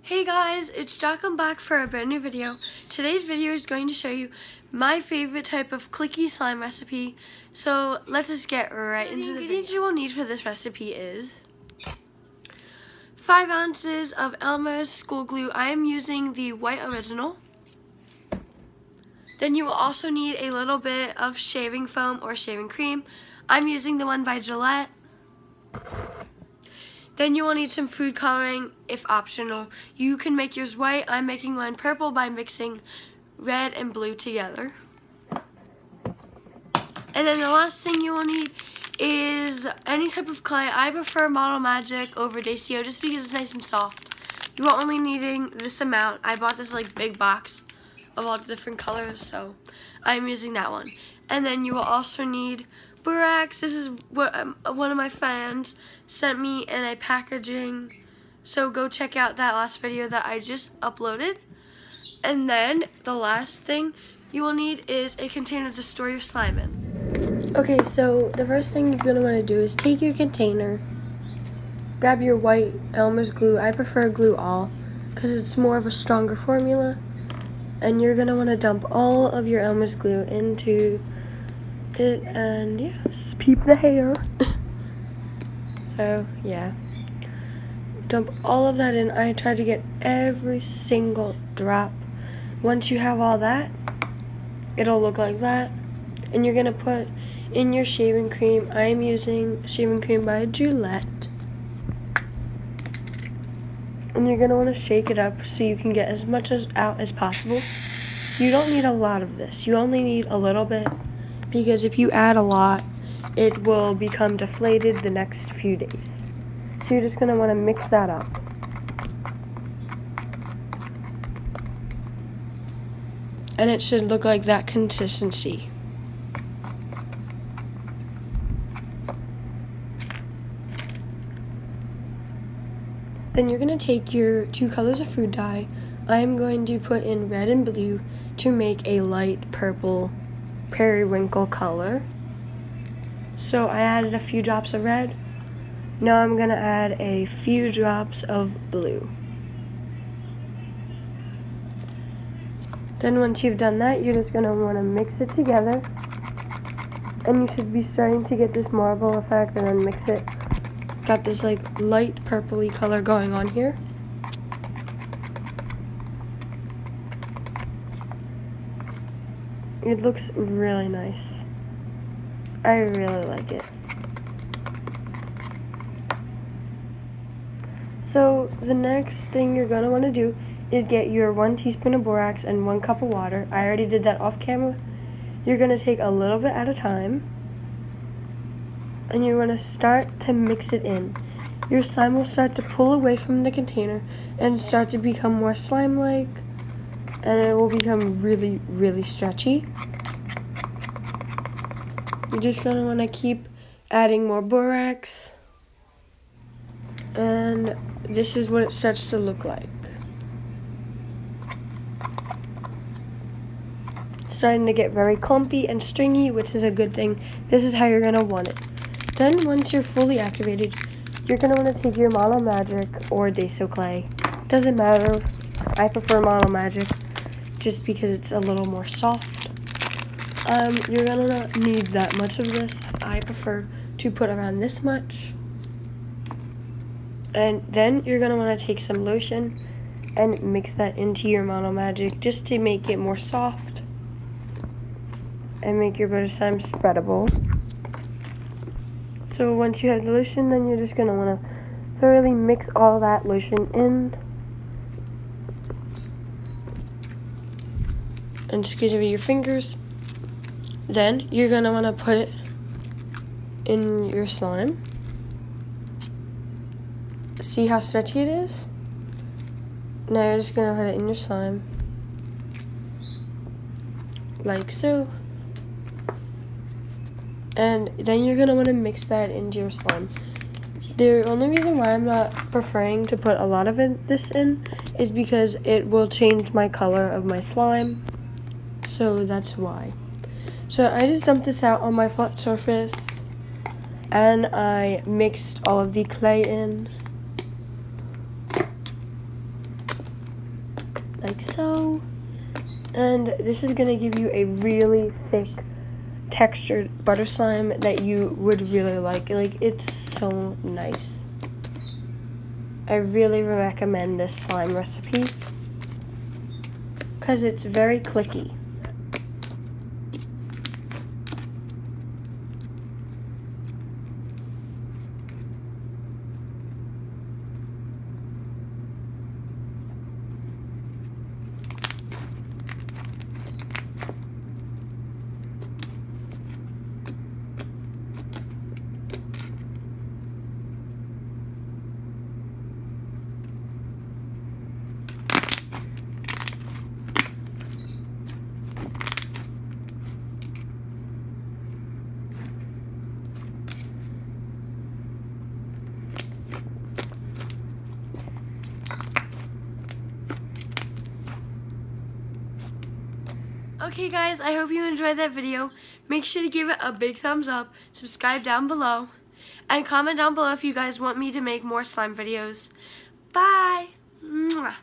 Hey guys, it's Jack. I'm back for a brand new video. Today's video is going to show you my favorite type of clicky slime recipe. So let's just get right into the ingredients you will need for this recipe is 5 ounces of Elmer's school glue. I am using the white original. Then you will also need a little bit of shaving foam or shaving cream. I'm using the one by Gillette. Then you will need some food coloring, if optional. You can make yours white. I'm making mine purple by mixing red and blue together. And then the last thing you will need is any type of clay. I prefer Model Magic over Dacio just because it's nice and soft. You are only needing this amount. I bought this like big box of all the different colors, so I'm using that one. And then you will also need borax. This is what one of my friends sent me in a packaging, so go check out that last video that I just uploaded. And then the last thing you will need is a container to store your slime in. Okay, so the first thing you're going to want to do is take your container, grab your white Elmer's glue. I prefer glue all because it's more of a stronger formula, and you're going to want to dump all of your Elmer's glue into it, and yes, peep the hair. So yeah, dump all of that in. I try to get every single drop. Once you have all that, it'll look like that, and you're gonna put in your shaving cream. I am using shaving cream by Gillette, and you're gonna want to shake it up so you can get as much out as possible. You don't need a lot of this. You only need a little bit, because if you add a lot, it will become deflated the next few days. So you're just going to want to mix that up. And it should look like that consistency. Then you're going to take your 2 colors of food dye. I am going to put in red and blue to make a light purple periwinkle color. So I added a few drops of red. Now I'm going to add a few drops of blue. Then once you've done that, you're just going to want to mix it together. And you should be starting to get this marble effect, and then mix it. Got this like light purpley color going on here. It looks really nice. I really like it. So the next thing you're going to want to do is get your 1 teaspoon of borax and 1 cup of water. I already did that off camera. You're going to take a little bit at a time, and you're going to start to mix it in. Your slime will start to pull away from the container and start to become more slime-like, and it will become really, really stretchy. You're just going to want to keep adding more borax, and this is what it starts to look like. It's starting to get very clumpy and stringy, which is a good thing. This is how you're going to want it. Then once you're fully activated, you're going to want to take your Model Magic or Dacio clay. Doesn't matter. I prefer Model Magic just because it's a little more soft. You're gonna not need that much of this. I prefer to put around this much. And then you're gonna want to take some lotion and mix that into your Model Magic just to make it more soft and make your butter slime spreadable. So once you have the lotion, then you're just gonna want to thoroughly mix all that lotion in. And just give it your fingers. Then you're going to want to put it in your slime. See how stretchy it is? Now you're just going to put it in your slime. Like so. And then you're going to want to mix that into your slime. The only reason why I'm not preferring to put a lot of this in is because it will change my color of my slime. So that's why. So I just dumped this out on my flat surface, and I mixed all of the clay in. like so. And this is going to give you a really thick textured butter slime that you would really like. Like, it's so nice. I really recommend this slime recipe because it's very clicky. Okay guys, I hope you enjoyed that video. Make sure to give it a big thumbs up, subscribe down below, and comment down below if you guys want me to make more slime videos. Bye! Mwah.